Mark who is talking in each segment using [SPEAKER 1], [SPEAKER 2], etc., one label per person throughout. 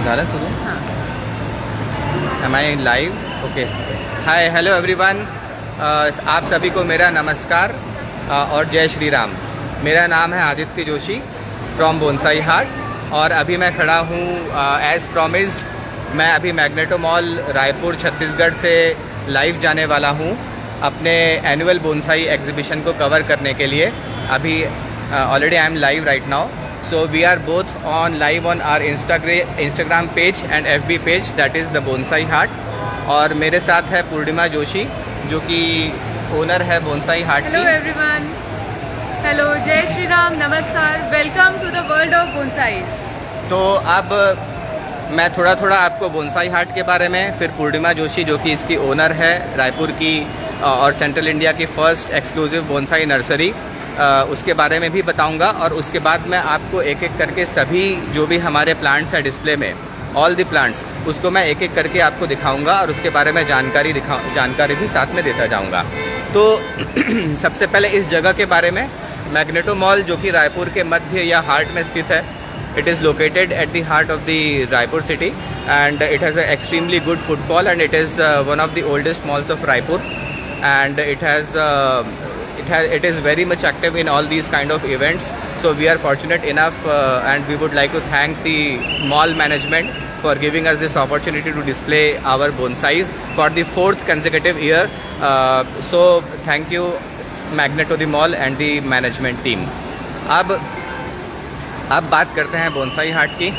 [SPEAKER 1] झालं सुरू? Am I live? Okay. Hi, hello everyone. आप सभी को मेरा नमस्कार और जय श्री राम। मेरा नाम है Aditya Joshi from bonsai heart और अभी मैं खड़ा हूँ एज़ प्रॉमिस्ड। मैं अभी मैग्नेटो मॉल रायपुर छत्तीसगढ़ से लाइव जाने वाला हूँ अपने एनुअल बोनसाई एग्जीबिशन को कवर करने के लिए। अभी already I am live right now. So we are both on live on our Instagram page and FB page, that is the Bonsai Heart। और मेरे साथ है पूर्णिमा जोशी जो कि ओनर है bonsai heart.
[SPEAKER 2] Hello everyone, hello, जय श्री राम, नमस्कार, welcome to the world of bonsais.
[SPEAKER 1] तो अब मैं थोड़ा थोड़ा आपको बोनसाई हार्ट के बारे में, फिर पूर्णिमा जोशी जो कि इसकी ओनर है रायपुर की और सेंट्रल इंडिया की फर्स्ट एक्सक्लूसिव बोनसाई नर्सरी, उसके बारे में भी बताऊंगा। और उसके बाद मैं आपको एक एक करके सभी जो भी हमारे प्लांट्स हैं डिस्प्ले में, ऑल द प्लांट्स, उसको मैं एक एक करके आपको दिखाऊंगा और उसके बारे में जानकारी भी साथ में देता जाऊंगा। तो सबसे पहले इस जगह के बारे में, मैग्नेटो मॉल जो कि रायपुर के मध्य या हार्ट में स्थित है। It is located at the heart of the Raipur city and it has a extremely good footfall and it is one of the oldest malls of Raipur and it is very much active in all these kind of events. So we are fortunate enough and we would like to thank the mall management for giving us this opportunity to display our bonsais for the 4th consecutive year. So thank you Magneto the mall and the management team. अब बात करते हैं bonsai heart की।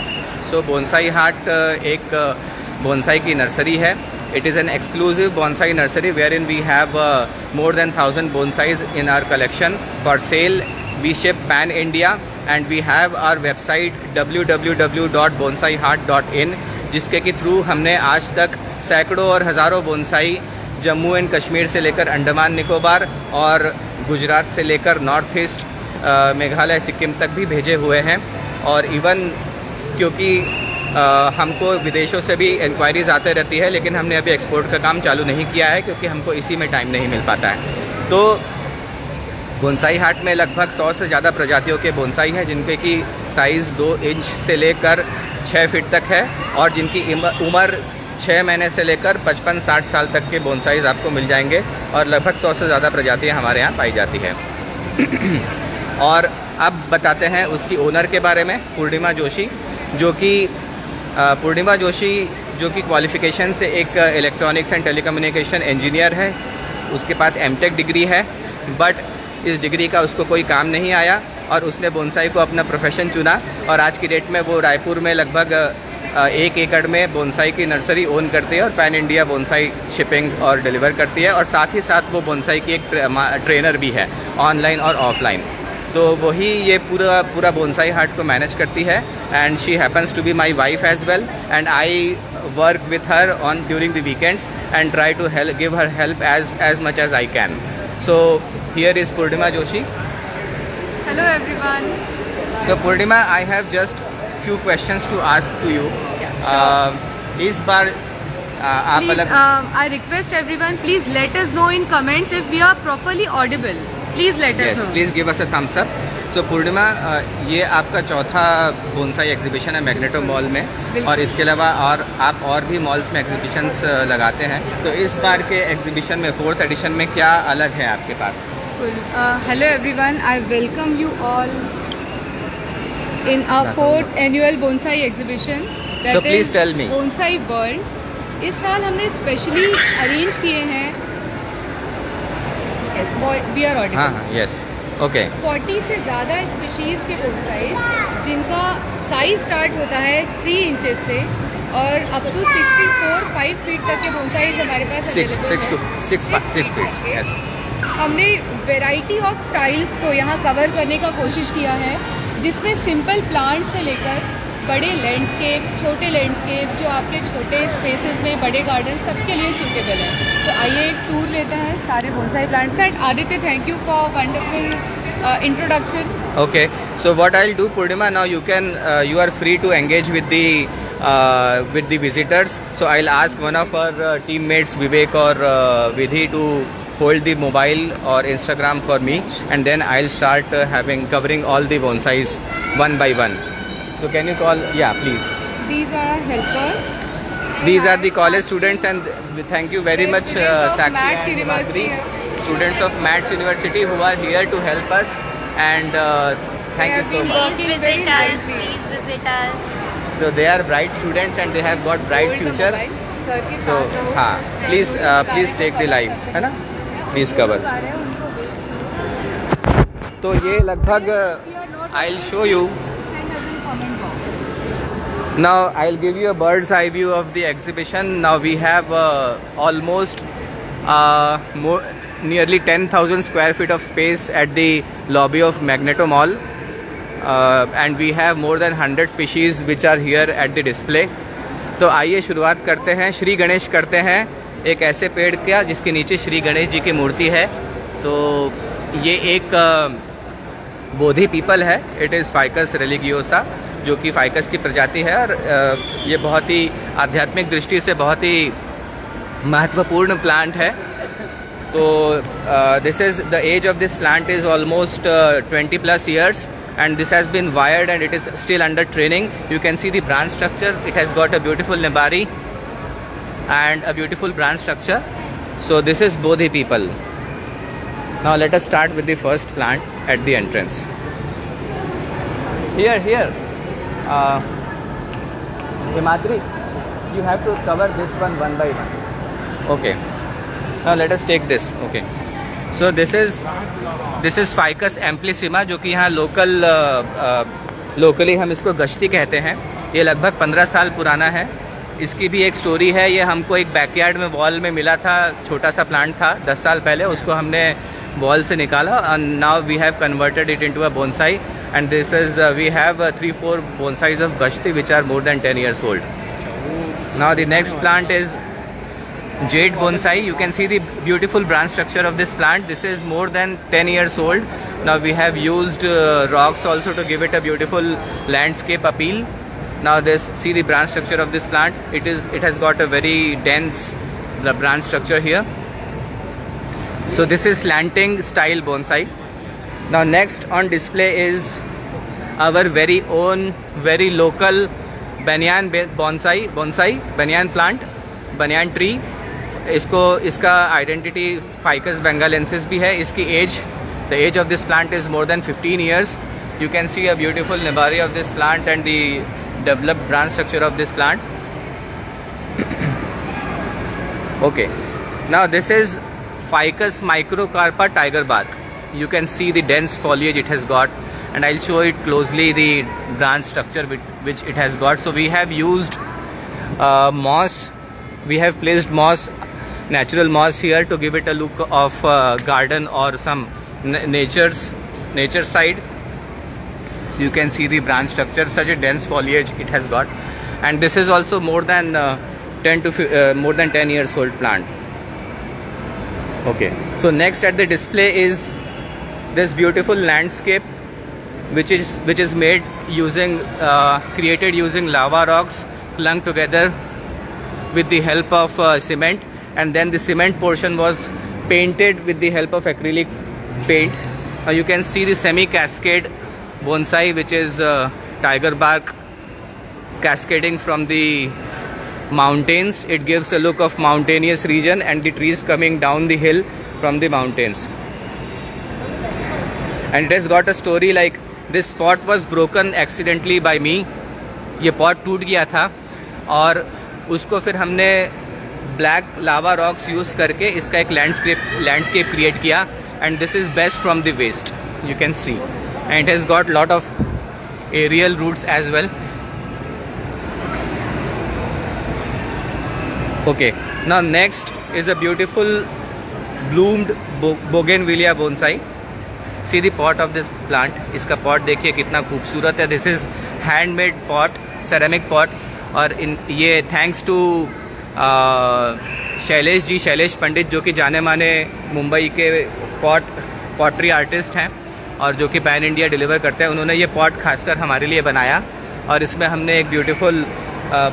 [SPEAKER 1] सो bonsai heart एक bonsai की nursery है। It is an exclusive bonsai nursery wherein we have more than 1,000 bonsais in our collection for sale. We ship pan India and we have our website www.bonsaiheart.in जिसके के through हमने आज तक सैकड़ों और हज़ारों बोनसाई जम्मू एंड कश्मीर से लेकर अंडमान निकोबार और गुजरात से लेकर नॉर्थ ईस्ट मेघालय सिक्किम तक भी भेजे हुए हैं। और इवन क्योंकि हमको विदेशों से भी इंक्वायरीज आते रहती है, लेकिन हमने अभी एक्सपोर्ट का काम चालू नहीं किया है क्योंकि हमको इसी में टाइम नहीं मिल पाता है। तो बोनसाई हार्ट में लगभग 100 से ज़्यादा प्रजातियों के बोनसाई हैं जिनके की साइज़ 2 इंच से लेकर 6 फीट तक है और जिनकी उम्र 6 महीने से लेकर 55-60 साल तक के बोनसाइज आपको मिल जाएंगे और लगभग 100 से ज़्यादा प्रजातियाँ हमारे यहाँ पाई जाती है। और अब बताते हैं उसकी ओनर के बारे में, पूर्णिमा जोशी जो कि क्वालिफ़िकेशन से एक इलेक्ट्रॉनिक्स एंड टेलीकम्युनिकेशन इंजीनियर है। उसके पास एमटेक डिग्री है, बट इस डिग्री का उसको कोई काम नहीं आया और उसने बोनसाई को अपना प्रोफेशन चुना और आज की डेट में वो रायपुर में लगभग 1 एकड़ में बोनसाई की नर्सरी ओन करती है और पैन इंडिया बोनसाई शिपिंग और डिलीवर करती है। और साथ ही साथ वो बोनसाई की एक ट्रेनर भी है ऑनलाइन और ऑफलाइन। तो वही ये पूरा बोनसाई हार्ट को मैनेज करती है and she happens to be my wife as well and I work with her on during the weekends and try to give her help as much as I can. So here is Purnima Joshi.
[SPEAKER 2] Hello everyone.
[SPEAKER 1] So Purnima, I have just few questions to ask to you. इस बार आप अलग
[SPEAKER 2] I request everyone, please let us know in comments if we are properly audible. Please let us know.
[SPEAKER 1] Please give us a thumbs up. So पूर्णिमा, ये आपका चौथा bonsai exhibition है magneto mall में और इसके अलावा आप और भी मॉल्स में एग्जीबिशंस लगाते हैं। तो इस बार के एग्जीबिशन में 4th एडिशन में क्या अलग है आपके पास?
[SPEAKER 2] Hello everyone, I welcome you all in our 4th annual bonsai exhibition, that
[SPEAKER 1] so please tell me
[SPEAKER 2] bonsai world। इस साल हमने स्पेशली अरेंज किए हैं, we are audible।
[SPEAKER 1] हाँ, yes, okay।
[SPEAKER 2] 40 से ज़्यादा स्पीशीज़ के बोनसाइज जिनका साइज स्टार्ट होता है 3 इंचेस से और अप टू 64-5 फीट तक के बोनसाइज हमारे पास
[SPEAKER 1] 6 feet। yes।
[SPEAKER 2] हमने वेराइटी ऑफ स्टाइल्स को यहाँ कवर करने का कोशिश किया है, जिसमें सिंपल प्लांट से लेकर बड़े लैंडस्केप्स, छोटे लैंडस्केप्स जो आपके छोटे स्पेसेस में, बड़े गार्डन सबके लिए सूटेबल है। तो आइए एक टूर लेते हैं सारे बोनसाई प्लांट्स का। And Aditya, thank you for wonderful introduction.
[SPEAKER 1] Okay, so what I'll do, Purnima, now you are free to engage with the visitors. So I'll ask one of our teammates, Vivek or Vidhi, to hold the mobile or Instagram for me, and then I'll start covering all the bonsais one by one. So can you call? Yeah, please.
[SPEAKER 2] These are our helpers.
[SPEAKER 1] These are the college students, and thank you very
[SPEAKER 2] They're
[SPEAKER 1] much,
[SPEAKER 2] students of
[SPEAKER 1] Sakshi
[SPEAKER 2] Maths
[SPEAKER 1] and
[SPEAKER 2] University.
[SPEAKER 1] Himadri, students of Maths University who are here to help us, and thank you
[SPEAKER 2] have
[SPEAKER 1] so
[SPEAKER 2] been
[SPEAKER 1] much.
[SPEAKER 2] working
[SPEAKER 3] Please
[SPEAKER 2] very
[SPEAKER 3] visit us.
[SPEAKER 2] nicely.
[SPEAKER 3] Please visit us.
[SPEAKER 1] So they are bright students and they have got bright
[SPEAKER 2] Hold the
[SPEAKER 1] future.
[SPEAKER 2] mobile. Sir के
[SPEAKER 1] So
[SPEAKER 2] साथ रहो.
[SPEAKER 1] हाँ,
[SPEAKER 2] Sir
[SPEAKER 1] please
[SPEAKER 2] जो इस
[SPEAKER 1] please
[SPEAKER 2] कार्य
[SPEAKER 1] take
[SPEAKER 2] को
[SPEAKER 1] the
[SPEAKER 2] cover
[SPEAKER 1] live,
[SPEAKER 2] करते
[SPEAKER 1] है ना?
[SPEAKER 2] हैं.
[SPEAKER 1] Please
[SPEAKER 2] जो
[SPEAKER 1] cover.
[SPEAKER 2] कार्य है, उनको wait.
[SPEAKER 1] तो ये लगभग
[SPEAKER 2] If you are not
[SPEAKER 1] I'll show you.
[SPEAKER 2] send us in comment box.
[SPEAKER 1] Now I'll give you a bird's eye view of the exhibition. Now we have almost nearly 10,000 square feet of space at the lobby of Magneto Mall, and we have more than 100 species which are here at the display. तो आइए शुरुआत करते हैं, श्री गणेश करते हैं एक ऐसे पेड़ का जिसके नीचे श्री गणेश जी की मूर्ति है. तो ये एक बोधि पीपल है. इट इज़ फाइकस रिलीगियोसा, जो कि फाइकस की प्रजाति है, और ये बहुत ही आध्यात्मिक दृष्टि से बहुत ही महत्वपूर्ण प्लांट है. तो this is the age of this plant is almost 20+ years, and this has been wired and it is still under training. You can see the branch structure. It has got a beautiful nebari and a beautiful branch structure. So this is Bodhi people. Now let us start with the first plant at the entrance. Here. Himadri, you have to cover this one by one. Okay. Now let us take this. Okay. So this is Ficus amplissima, जो कि यहाँ locally हम इसको गश्ती कहते हैं. ये लगभग 15 साल पुराना है. इसकी भी एक स्टोरी है. ये हमको एक बैकयार्ड में वॉल में मिला था. छोटा सा प्लांट था 10 साल पहले. उसको हमने वॉल से निकाला, and now we have converted it into a bonsai, and this is we have 3-4 bonsais of gashti which are more than 10 years old. Now the next plant is Jade bonsai. You can see the beautiful branch structure of this plant. This is more than 10 years old. Now we have used rocks also to give it a beautiful landscape appeal. Now see the branch structure of this plant. It has got a very dense branch structure here. So this is slanting style bonsai. Now next on display is our very own, very local banyan banyan plant, banyan tree. इसका identity ficus benghalensis भी है. इसकी the age of this plant is more than 15 years. You can see a beautiful nebari of this plant and the developed branch structure of this plant. Okay, now this is ficus microcarpa tiger bark. You can see the dense foliage it has got, and I'll show it closely the branch structure which it has got. So we have used moss. We have placed moss, natural moss here to give it a look of garden or some nature side. So you can see the branch structure, such a dense foliage it has got, and this is also more than 10 years old plant. Okay, so next at the display is this beautiful landscape which is made using created using lava rocks clung together with the help of cement, and then the cement portion was painted with the help of acrylic paint. Now you can see the semi cascade bonsai, which is tiger bark cascading from the mountains. It gives a look of mountainous region and the trees coming down the hill from the mountains. And it has got a story like this pot was broken accidentally by me. ये pot टूट गया था और उसको फिर हमने black लावा rocks use करके इसका एक लैंडस्केप क्रिएट किया, and this is best from the waste. You can see, and it has got lot of aerial roots as well. Okay, now next is a beautiful bloomed bougainvillea bonsai. See the pot of this plant. इसका pot देखिए कितना खूबसूरत है. This is handmade pot, ceramic pot, और ये thanks to Shailesh पंडित, जो कि जाने माने मुंबई के पॉटरी आर्टिस्ट हैं और जो कि पैन इंडिया डिलीवर करते हैं. उन्होंने ये पॉट खासकर हमारे लिए बनाया और इसमें हमने एक ब्यूटीफुल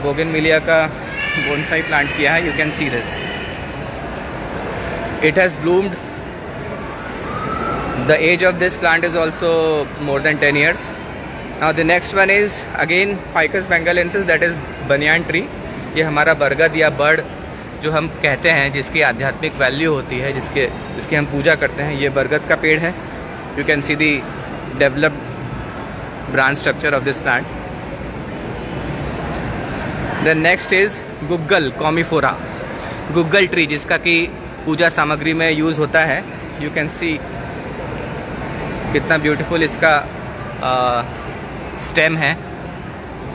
[SPEAKER 1] बोगनविलिया का बोनसाई प्लांट किया है. You can see this. It has bloomed. The age of this plant is also more than 10 years. Now the next one is again ficus benghalensis, that is banyan tree. ये हमारा बरगद या bird जो हम कहते हैं, जिसकी आध्यात्मिक वैल्यू होती है, जिसकी हम पूजा करते हैं, ये बरगद का पेड़ है। You can see the developed branch structure of this plant. The next is guggul commiphora, guggul tree, जिसका कि पूजा सामग्री में यूज़ होता है। यू कैन सी कितना ब्यूटीफुल इसका स्टेम है,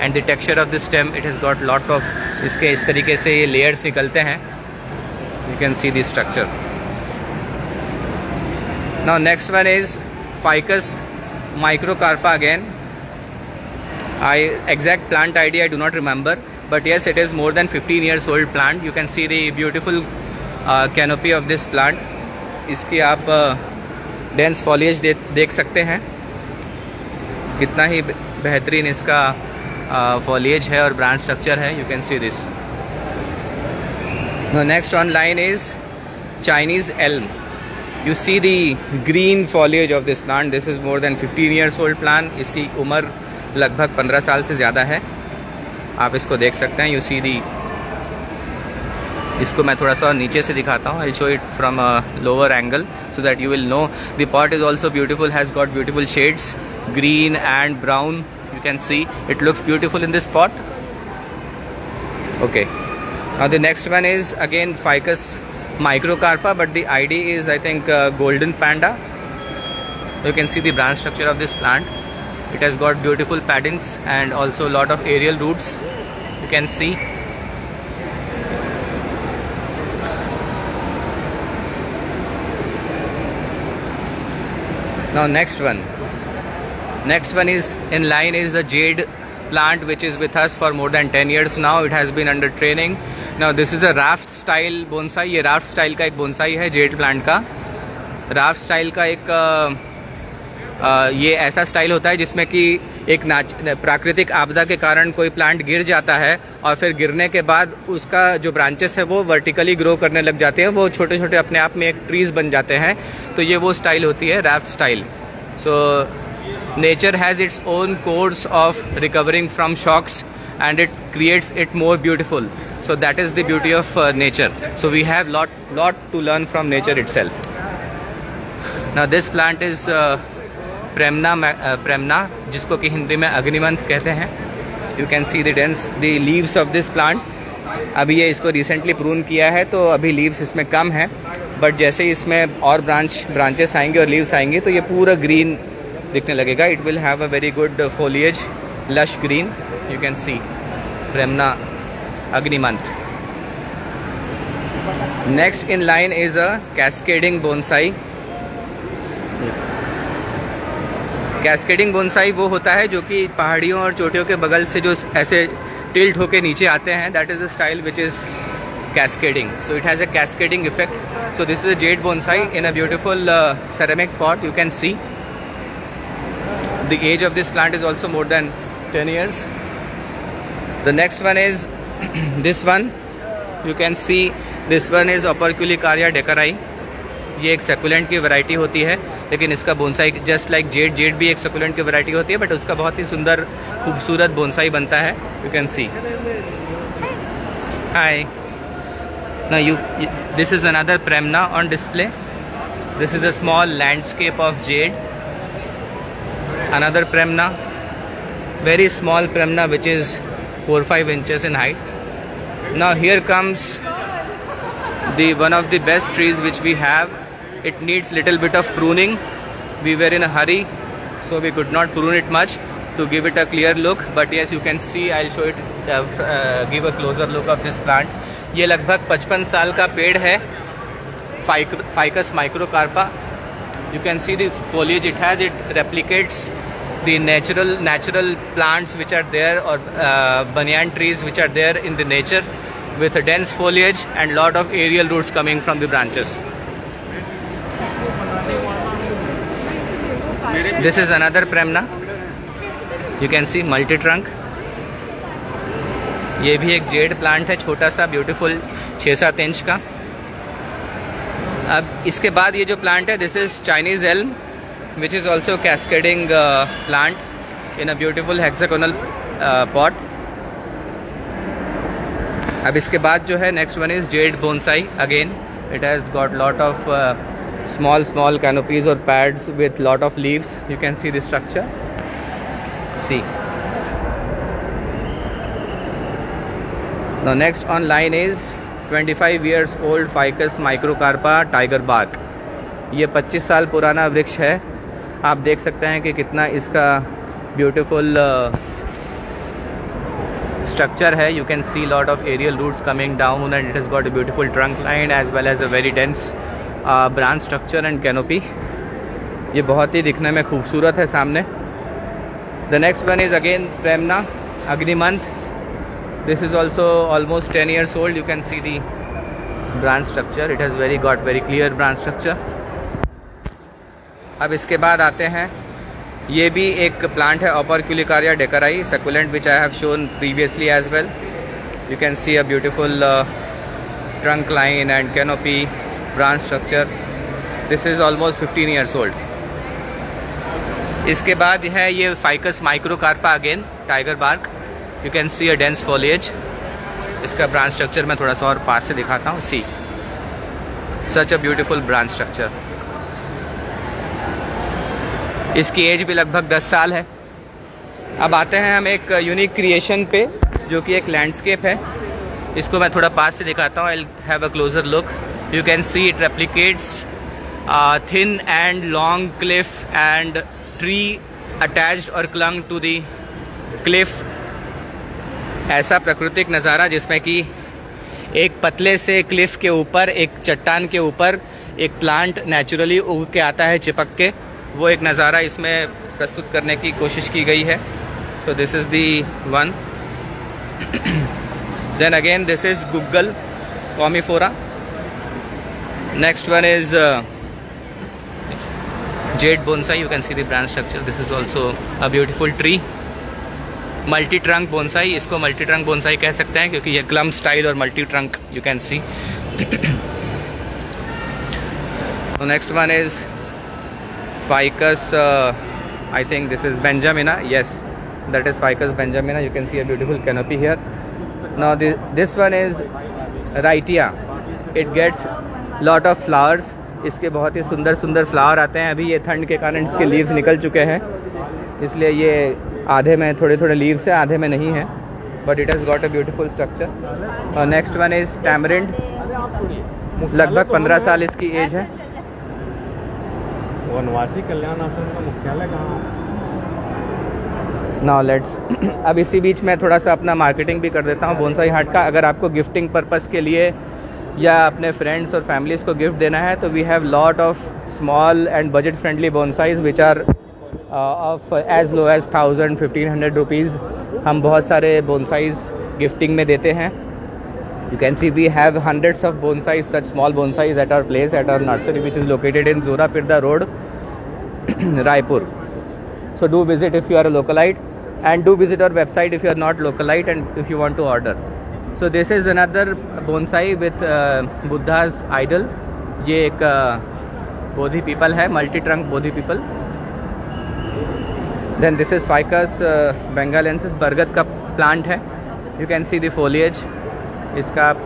[SPEAKER 1] and the texture of the stem, it has got lot of, इसके इस तरीके से ये लेयर्स निकलते हैं। You can see the structure. Now next one is ficus microcarpa again. Exact plant ID I do not remember, but yes, it is more than 15 years old plant. You can see the beautiful canopy of this plant. इसकी आप dense foliage देख सकते हैं, कितना ही बेहतरीन इसका foliage है और branch structure है. You can see this. Now next on line is Chinese elm. You see the green foliage of this plant. This is more than 15 years old plant. इसकी उम्र लगभग 15 साल से ज़्यादा है. आप इसको देख सकते हैं. यू सी दी, इसको मैं थोड़ा सा नीचे से दिखाता हूँ. I show it from a lower angle so that you will know. The pot is also beautiful, has got beautiful shades, green and brown. You can see it looks beautiful in this pot. Okay, now the next one is again ficus microcarpa, but the ID is I think golden panda. You can see the branch structure of this plant. It has got beautiful paddings and also a lot of aerial roots. You can see. Now next one is in line is the jade plant, which is with us for more than 10 years now. It has been under training. Now this is a raft style bonsai. ये raft style का एक bonsai है jade plant का. raft style का एक ये ऐसा style होता है जिसमें कि एक प्राकृतिक आपदा के कारण कोई प्लांट गिर जाता है और फिर गिरने के बाद उसका जो ब्रांचेस है वो वर्टिकली ग्रो करने लग जाते हैं. वो छोटे छोटे अपने आप में एक ट्रीज बन जाते हैं. तो ये वो स्टाइल होती है raft style. So nature has its own course of recovering from shocks and it creates it more beautiful. So that is the beauty of nature. So we have lot to learn from nature itself. Now this plant is Premna, जिसको कि हिंदी में अग्निमंथ कहते हैं. You can see the leaves of this plant. अभी ये इसको recently prune किया है तो अभी leaves इसमें कम है, but जैसे ही इसमें और branches आएंगे और leaves आएंगे तो ये पूरा green दिखने लगेगा. It will have a very good foliage, lush green. You can see Premna Agnimanth. Next in line is a cascading bonsai. Cascading bonsai वो होता है जो कि पहाड़ियों और चोटियों के बगल से जो ऐसे टिल्ट होके नीचे आते हैं. That is the style which is cascading. So it has a cascading effect. So this is a jade bonsai in a beautiful ceramic pot. You can see the age of this plant is also more than 10 years. The next one is this one. You can see this one is Operculicaria decarai. ये एक succulent की variety होती है, लेकिन इसका bonsai just like Z भी एक succulent की वैरायटी होती है, बट उसका बहुत ही सुंदर खूबसूरत बोनसाई बनता है. You can see. Hi. Now this is another premna on display. This is a small landscape of jade. Another premna, very small premna which is 4-5 inches in height. Now here comes the one of the best trees which we have. It needs little bit of pruning. We were in a hurry, so we could not prune it much to give it a clear look, but yes, you can see. I'll show it, give a closer look of this plant. ये लगभग 55 साल का पेड़ है, Ficus microcarpa. You can see the foliage it has. It replicates the natural plants which are there, or banyan trees which are there in the nature, with a dense foliage and lot of aerial roots coming from the branches. This is another Premna. You can see multi trunk. ये भी एक jade plant है, छोटा सा beautiful 6-7 inch का. अब इसके बाद ये जो प्लांट है, this is Chinese Elm, which is also cascading plant. in a beautiful hexagonal pot. अब इसके बाद जो है next one is jade bonsai. Again it has got lot of small canopies or pads with lot of leaves. You can see the structure. See. Now next on line is 25 years old ficus microcarpa tiger bark. ये 25 साल पुराना वृक्ष है. आप देख सकते हैं कि कितना इसका ब्यूटीफुल स्ट्रक्चर है. You can see lot of aerial roots coming down and it has got a beautiful trunk line as well as a very dense branch structure and canopy. ये बहुत ही दिखने में खूबसूरत है सामने. The next one is again premna agnimantha. This is also almost 10 years old. You can see the branch structure. It has got very clear branch structure. अब इसके बाद आते हैं, ये भी एक प्लांट है Operculicaria decari succulent which I have shown previously as well. You can see a beautiful trunk line and canopy branch structure. This is almost 15 years old. इसके बाद है ये Ficus microcarpa again tiger bark. You can see a dense foliage. इसका branch structure मैं थोड़ा सा और पास से दिखाता हूँ. सी सच अ ब्यूटीफुल ब्रांच स्ट्रक्चर. इसकी एज भी लगभग 10 साल है. अब आते हैं हम एक यूनिक क्रिएशन पे जो कि एक लैंडस्केप है. इसको मैं थोड़ा पास से दिखाता हूँ. I have a closer look. You can see it replicates thin and long Cliff and tree attached और क्लंग टू द क्लिफ. ऐसा प्राकृतिक नज़ारा जिसमें कि एक पतले से क्लिफ के ऊपर, एक चट्टान के ऊपर एक प्लांट नेचुरली उग के आता है चिपक के. वो एक नज़ारा इसमें प्रस्तुत करने की कोशिश की गई है. So this is the one. Then again this is guggul commiphora. Next one is jade bonsai. You can see the branch structure. This is also a beautiful tree. Multi trunk bonsai. इसको मल्टी ट्रंक बोनसाई कह सकते हैं क्योंकि ये clump style और multi trunk you can see. Next one is ficus. I think this is benjamina. Yes, that is ficus benjamina. You can see a beautiful canopy here. Now this one is Wrightia. It gets lot of flowers. इसके बहुत ही सुंदर सुंदर flower आते हैं. अभी ये ठंड के कारण इसके लीव्स निकल चुके हैं, इसलिए ये आधे में थोड़े थोड़े लीव्स है, आधे में नहीं है. But it has got a beautiful structure. और नेक्स्ट वन इज़ टैमरिंड. लगभग 15 साल इसकी एज है.
[SPEAKER 4] वनवासी कल्याण आश्रम का मुख्यालय कहाँ?
[SPEAKER 1] Now let's. अब इसी बीच में थोड़ा सा अपना मार्केटिंग भी कर देता हूँ बोनसाई हाट का. अगर आपको गिफ्टिंग पर्पस के लिए या अपने फ्रेंड्स और फैमिलीज़ को गिफ्ट देना है तो we have lot of small and budget friendly bonsais which are of as low as 1000-1500 rupees. हम बहुत सारे बोनसाइज गिफ्टिंग में देते हैं. You can see we have hundreds of bonsais, such small bonsais at our place, at our nursery which is located in Jorapirda road, Raipur. So do visit if you are a localite, and do visit our website if you are not localite and if you want to order. So this is another bonsai with Buddha's idol. ये एक बोधि people है, multi trunk Bodhi people. Then this is Ficus bengalensis, बरगद का plant है. You can see the foliage. इसका आप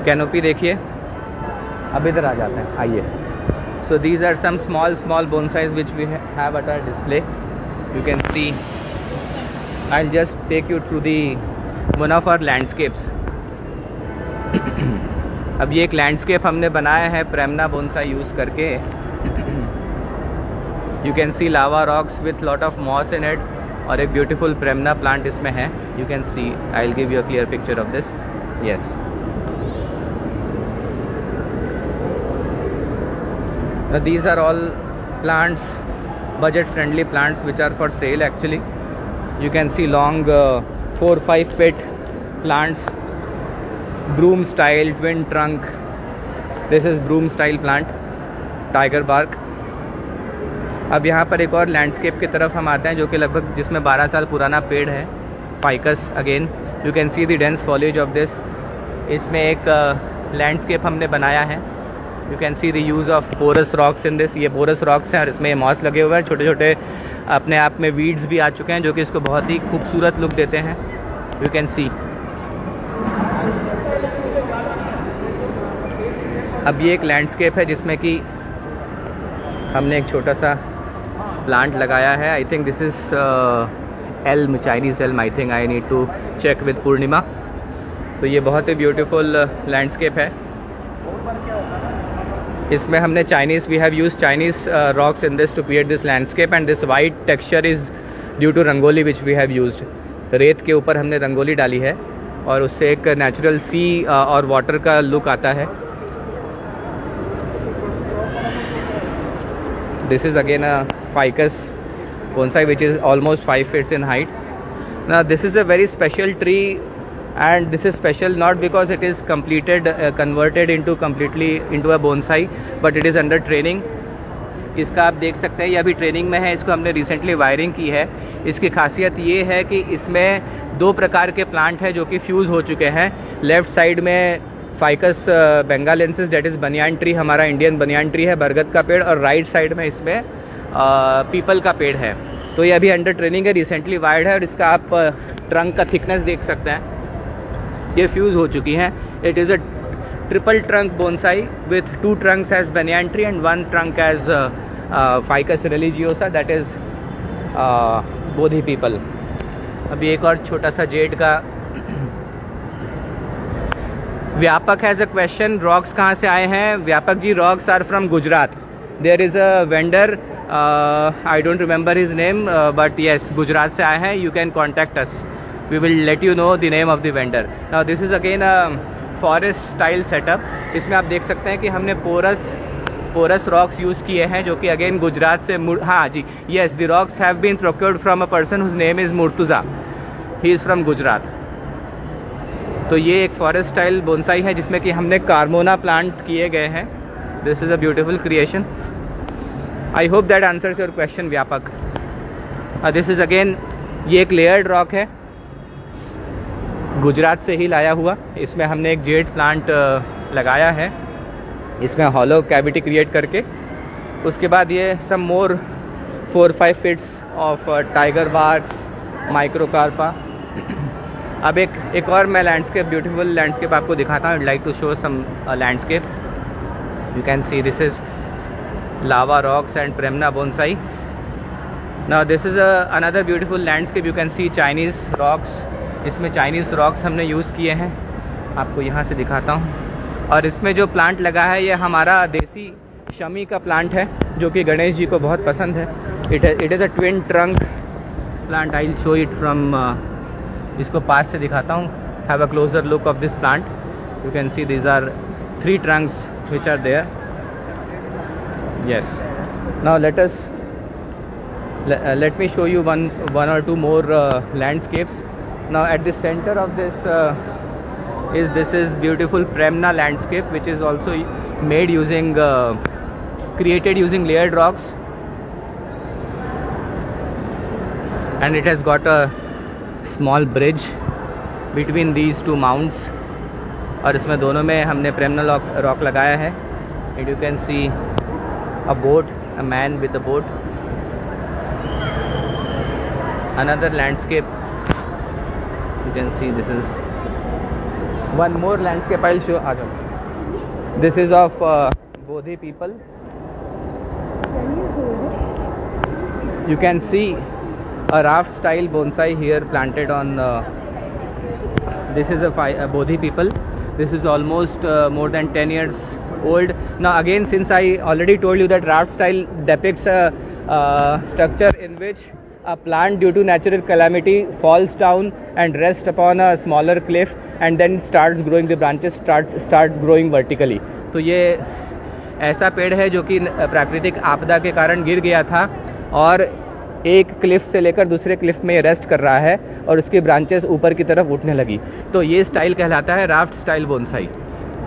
[SPEAKER 1] canopy देखिए. अब इधर आ जाते हैं, आइए. So these are some small bonsais which we have at our display. You can see. I'll just take you through the one of our landscapes. अब ये एक लैंडस्केप हमने बनाया है प्रेमना बोनसाई यूज़ करके. You can see lava rocks with lot of moss in it, और एक beautiful प्रेमना plant इसमें है. You can see. I'll give you a clear picture of this. Yes. These are all plants, budget friendly plants which are for sale actually. You can see long 4-5 feet plants, broom style twin trunk. This is broom style plant, tiger bark. अब यहाँ पर एक और landscape की तरफ हम आते हैं जो कि लगभग जिसमें 12 साल पुराना पेड़ है, ficus again. You can see the dense foliage of this. इसमें एक लैंडस्केप हमने बनाया है. You can see the use of porous rocks in this. ये पोरस रॉक्स हैं और इसमें मॉस लगे हुए हैं, छोटे छोटे अपने आप में वीड्स भी आ चुके हैं जो कि इसको बहुत ही खूबसूरत लुक देते हैं. यू कैन सी. अब ये एक लैंडस्केप है जिसमें कि हमने एक छोटा सा प्लांट लगाया है. I think this is elm, Chinese elm. I think I need to check with Purnima. तो ये बहुत ही ब्यूटीफुल लैंडस्केप है. इसमें हमने we have use Chinese rocks in this to create this landscape, and this white texture is due to rangoli which we have used. रेत के ऊपर हमने रंगोली डाली है और उससे एक नेचुरल सी और वाटर का लुक आता है. This is again a ficus bonsai which is almost 5 feet in height. Now this is a very special tree, and this is special not because it is converted into completely into a bonsai, but it is under training. इसका आप देख सकते हैं ये अभी training में है. इसको हमने रिसेंटली वायरिंग की है. इसकी खासियत ये है कि इसमें 2 प्रकार के प्लांट हैं जो कि फ्यूज़ हो चुके हैं. लेफ़्ट साइड में ficus benghalensis that is banyan tree, हमारा इंडियन बनियान ट्री है, बरगद का पेड़, और राइट साइड में इसमें पीपल का पेड़ है. तो ये अभी अंडर ट्रेनिंग है, रिसेंटली वायर्ड है, और इसका आप ट्रंक का थिकनेस देख सकते हैं. ये फ्यूज़ हो चुकी हैं. It is a triple trunk bonsai with 2 trunks as banyan tree and 1 trunk as ficus religiosa, that is Bodhi peepal. अभी एक और छोटा सा जेड का. व्यापक हैज़ अ क्वेश्चन, रॉक्स कहाँ से आए हैं? Vyapak ji, rocks are from Gujarat. There is a vendor, I don't remember his name, but yes, Gujarat से आए हैं. You can contact us. We will let you know the name of the vendor. Now this is again a forest style setup. इसमें आप देख सकते हैं कि हमने porous rocks यूज़ किए हैं जो कि अगेन गुजरात से. हाँ जी, yes, the rocks have been procured from a person whose name is Murtuza. He is from Gujarat. तो ये एक फॉरेस्ट स्टाइल बोनसाई है जिसमें कि हमने कार्मोना प्लांट किए गए हैं. This is a beautiful creation. I hope that answers your question व्यापक. दिस इज़ अगेन, ये एक लेयर्ड रॉक है, गुजरात से ही लाया हुआ. इसमें हमने एक जेड प्लांट लगाया है, इसमें हॉलो कैविटी क्रिएट करके. उसके बाद ये सम मोर 4-5 feats of tiger barks, microcarpa. अब एक और मैं लैंडस्केप, ब्यूटीफुल लैंडस्केप आपको दिखाता हूँ. Like to show some landscape. You can see this is lava rocks and Premna bonsai. Now this is another beautiful landscape. You can see Chinese rocks. इसमें Chinese rocks हमने use किए हैं, आपको यहाँ से दिखाता हूँ. और इसमें जो प्लांट लगा है ये हमारा देसी शमी का प्लांट है जो कि गणेश जी को बहुत पसंद है. It is a twin trunk plant. I will show it from, इसको पास से दिखाता हूँ. Have a closer look of this plant. You can see these are 3 trunks which are there. Yes. Now let me show you one or two more landscapes. Now at the center of this is beautiful Premna landscape, which is also made using created using layered rocks, and it has got a small bridge between these 2 mounts. और इसमें दोनों में हमने Premna rock लगाया है. And you can see a boat, a man with a boat. Another landscape, you can see this is one more landscape I'll show. This is of Bodhi people. You can see a raft style bonsai here planted on this is a Bodhi people. This is almost more than 10 years old. Now again, since I already told you that raft style depicts a structure in which a plant due to natural calamity falls down and rests upon a smaller cliff and then starts growing, the branches start growing vertically. तो ये ऐसा पेड़ है जो कि प्राकृतिक आपदा के कारण गिर गया था और एक क्लिफ से लेकर दूसरे क्लिफ में रेस्ट कर रहा है और उसकी ब्रांचेस ऊपर की तरफ उठने लगी. तो ये स्टाइल कहलाता है raft style bonsai.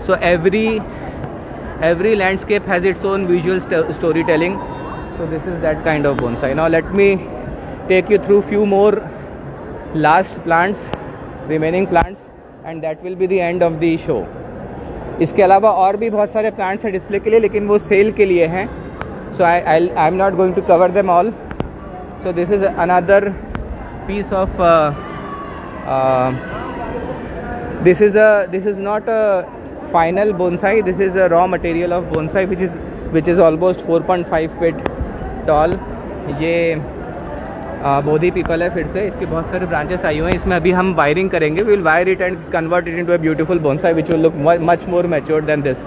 [SPEAKER 1] So every landscape has its own visual storytelling. So this is that kind of bonsai. Now let me take you through few more last plants, remaining plants, and that will be the end of the show. इसके अलावा और भी बहुत सारे plants हैं display के लिए, लेकिन वो सेल के लिए हैं. So I am not going to cover them all. So this is another piece of this is not a final bonsai. This is a raw material of bonsai which is almost 4.5 feet tall. ये Bodhi people है. फिर से इसके बहुत सारे branches आई हुए हैं. इसमें अभी हम वायरिंग करेंगे. We will wire it and convert it into a beautiful bonsai which will look much more matured than this.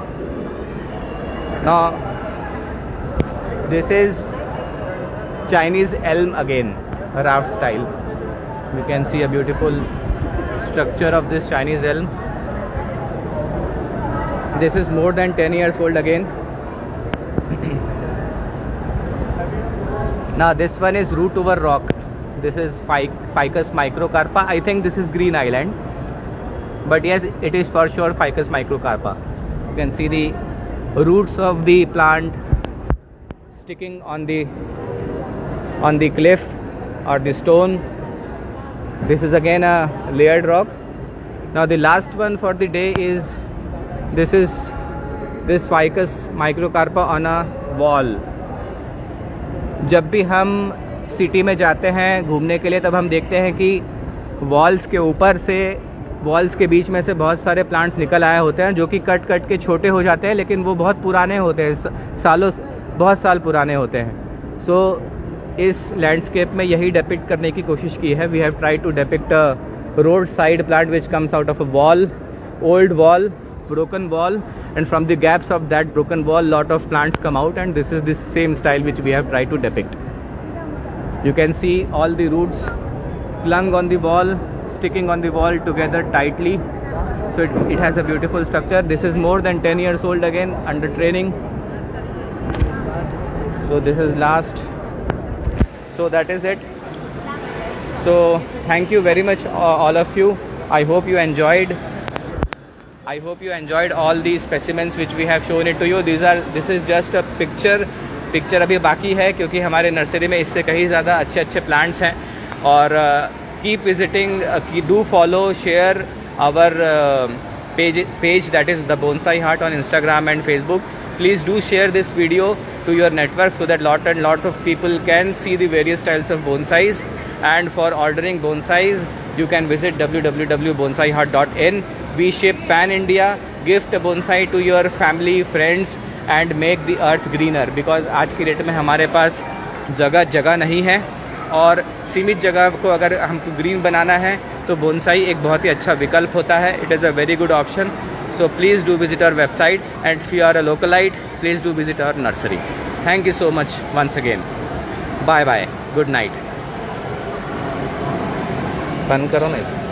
[SPEAKER 1] Now this is Chinese elm again, raft style. You can see a beautiful structure of this Chinese elm. This is more than 10 years old again. Now this one is root over rock. This is Ficus microcarpa. I think this is Green Island, but yes, it is for sure Ficus microcarpa. You can see the roots of the plant sticking on the cliff or the stone. This is again a layered rock. Now the last one for the day is this Ficus microcarpa on a wall. जब भी हम city में जाते हैं घूमने के लिए तब हम देखते हैं कि वॉल्स के ऊपर से, वॉल्स के बीच में से बहुत सारे प्लांट्स निकल आए होते हैं जो कि कट के छोटे हो जाते हैं, लेकिन वो बहुत पुराने होते हैं, बहुत साल पुराने होते हैं. सो इस लैंडस्केप में यही डेपिक्ट करने की कोशिश की है. We have try to depict a road side plant which comes out of a wall, old wall, broken wall, and from the gaps of that broken wall lot of plants come out, and this is the same style which we have tried to depict. You can see all the roots clung on the wall, sticking on the wall together tightly, so it has a beautiful structure. This is more than 10 years old again, under training. So this is last. So that is it. So thank you very much all of you. I hope you enjoyed all the specimens which we have shown it to you. This is just a picture अभी बाकी है क्योंकि हमारे nursery में इससे कहीं ज़्यादा अच्छे प्लांट्स हैं. और keep visiting, do follow, share our page that is the Bonsai Heart on Instagram and Facebook. Please do share this video to your network so that lot of people can see the various styles of bonsais. And for ordering bonsais, you can visit www.bonsaiheart.in. We ship pan India. Gift a bonsai to your family, friends, and make the earth greener. Because आज की date में हमारे पास जगह नहीं है, और सीमित जगह को अगर हमको ग्रीन बनाना है तो बोनसाई एक बहुत ही अच्छा विकल्प होता है. It is a very good option. So please do visit our website, and if you are a localite, please do visit our nursery. Thank you so much once again. Bye bye. Good night. बंद करो ना इसको.